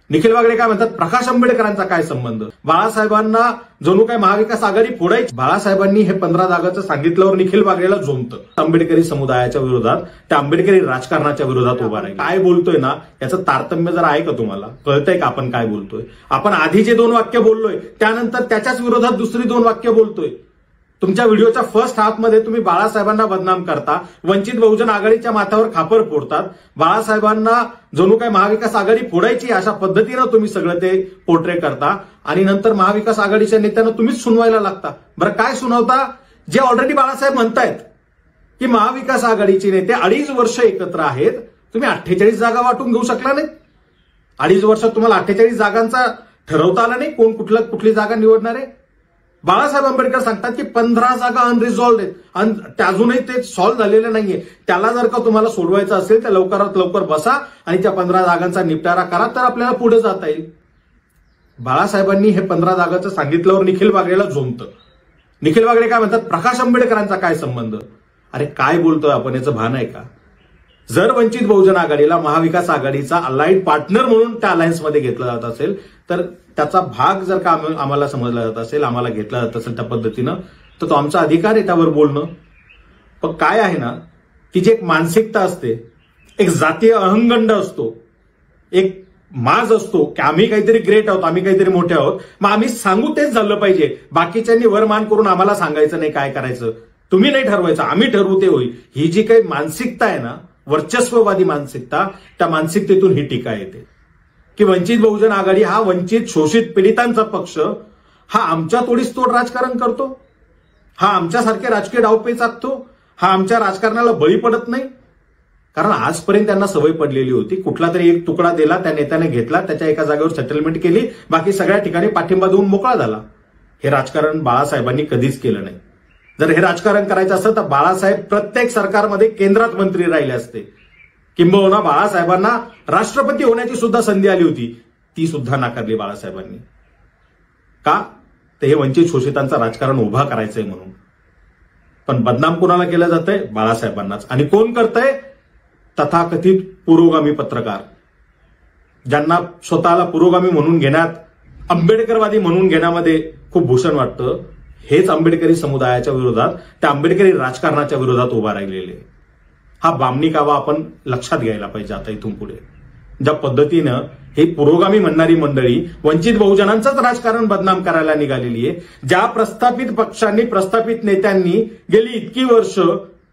निखिल वागळे काय म्हणतात, प्रकाश आंबेडकरांचा काय संबंध, बाळासाहेबांना जणू काय महाविकास आघाडी फोडायची. बाळासाहेबांनी हे 15 जागांचं सांगितल्यावर निखिल वागळेला झोंबतं. आंबेडकरी समुदायाच्या विरोधात, त्या आंबेडकरी राजकारणाच्या विरोधात उभा राहील. काय बोलतोय ना याचं तारतम्य जरा आहे का तुम्हाला, कळतंय का आपण काय बोलतोय. आपण आधी जे 2 वाक्य बोललोय त्यानंतर त्याच्याच विरोधात दुसरी 2 वाक्य बोलतोय. तुमच्या व्हिडिओच्या फर्स्ट हाफमध्ये तुम्ही बाळासाहेबांना बदनाम करता, वंचित बहुजन आघाडीच्या माथ्यावर खापर फोडतात, बाळासाहेबांना जणू काय महाविकास आघाडी फोडायची अशा पद्धतीनं तुम्ही सगळं ते पोर्ट्रे करता आणि नंतर महाविकास आघाडीच्या नेत्यांना तुम्हीच सुनवायला लागता. बरं काय सुनावता, जे ऑलरेडी बाळासाहेब म्हणतायत की महाविकास आघाडीचे नेते 2.5 वर्ष एकत्र आहेत, तुम्ही 48 जागा वाटून घेऊ शकला नाही. 2.5 वर्षात तुम्हाला 48 जागांचा ठरवता आला नाही कोण कुठली जागा निवडणार आहे. बाळासाहेब आंबेडकर सांगतात की 15 जागा अनरिझॉल्व्ह आहेत आणि अजूनही ते सॉल्व्ह झालेले नाहीये. त्याला जर का तुम्हाला सोडवायचं असेल तर लवकरात लवकर बसा आणि त्या 15 जागांचा निपटारा करा, तर आपल्याला पुढे जाता येईल. बाळासाहेबांनी हे 15 जागांचं सांगितल्यावर निखिल वागळेला झोंबतं. निखिल वागळे काय म्हणतात, प्रकाश आंबेडकरांचा काय संबंध. अरे काय बोलतोय आपण, याचं भान आहे का. जर वंचित बहुजन आघाडीला महाविकास आघाडीचा अलाइड पार्टनर म्हणून त्या अलायन्समध्ये घेतलं जात असेल, तर त्याचा भाग जर का आम्हाला समजला जात असेल, आम्हाला घेतला जात असेल त्या पद्धतीनं, तर तो आमचा अधिकार आहे त्यावर बोलणं. पण काय आहे ना, ती जी एक मानसिकता असते, एक जातीय अहंगंड असतो, एक माज असतो की आम्ही काहीतरी ग्रेट आहोत, आम्ही काहीतरी मोठे आहोत, मग आम्ही सांगू तेच झालं पाहिजे. बाकीच्यांनी वरमान करून आम्हाला सांगायचं नाही काय करायचं, तुम्ही नाही ठरवायचं, आम्ही ठरवू ते होईल. ही जी काही मानसिकता आहे ना, वर्चस्ववादी मानसिकता, त्या मानसिकतेतून ही टीका येते की वंचित बहुजन आघाडी हा वंचित शोषित पीडितांचा पक्ष, हा आमच्या तोडीस तोड राजकारण करतो, हा आमच्यासारखे राजकीय डावपेच आखतो, हा आमच्या राजकारणाला बळी पडत नाही. कारण आजपर्यंत त्यांना सवय पडलेली होती, कुठला तरी एक तुकडा दिला, त्या नेत्याने घेतला, त्याच्या एका जागेवर सेटलमेंट केली, बाकी सगळ्या ठिकाणी पाठिंबा देऊन मोकळा झाला. हे राजकारण बाळासाहेबांनी कधीच केलं नाही. जर हे राजकारण करायचं असतं तर बाळासाहेब प्रत्येक सरकारमध्ये केंद्रात मंत्री राहिले असते. किंबहुना बाळासाहेबांना राष्ट्रपती होण्याची सुद्धा संधी आली होती, ती सुद्धा नाकारली बाळासाहेबांनी. का, तर हे वंचित शोषितांचं राजकारण उभा करायचंय म्हणून. पण बदनाम कोणाला केलं जातंय, बाळासाहेबांनाच. आणि कोण करतंय, तथाकथित पुरोगामी पत्रकार, ज्यांना स्वतःला पुरोगामी म्हणून घेण्यात, आंबेडकरवादी म्हणून घेण्यामध्ये खूप भूषण वाटतं, हेच आंबेडकरी समुदायाच्या विरोधात, त्या आंबेडकरी राजकारणाच्या विरोधात उभा राहिलेले. हा बामणी कावा आपण लक्षात घ्यायला पाहिजे आता इथून पुढे. ज्या पद्धतीनं हे पुरोगामी म्हणणारी मंडळी वंचित बहुजनांचंच राजकारण बदनाम करायला निघालेली आहे, ज्या प्रस्थापित पक्षांनी, प्रस्थापित नेत्यांनी गेली इतकी वर्ष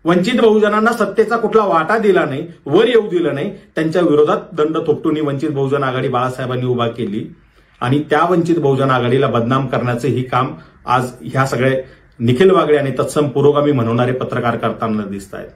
वंचित बहुजनांना सत्तेचा कुठला वाटा दिला नाही, वर येऊ दिलं नाही, त्यांच्या विरोधात दंड थोपटून वंचित बहुजन आघाडी बाळासाहेबांनी उभा केली. आणि त्या वंचित बहुजन आघाडीला बदनाम करण्याचे ही काम आज ह्या सगळे निखिल वागळे आणि तत्सम पुरोगामी म्हणणारे पत्रकार करताना दिसत आहेत.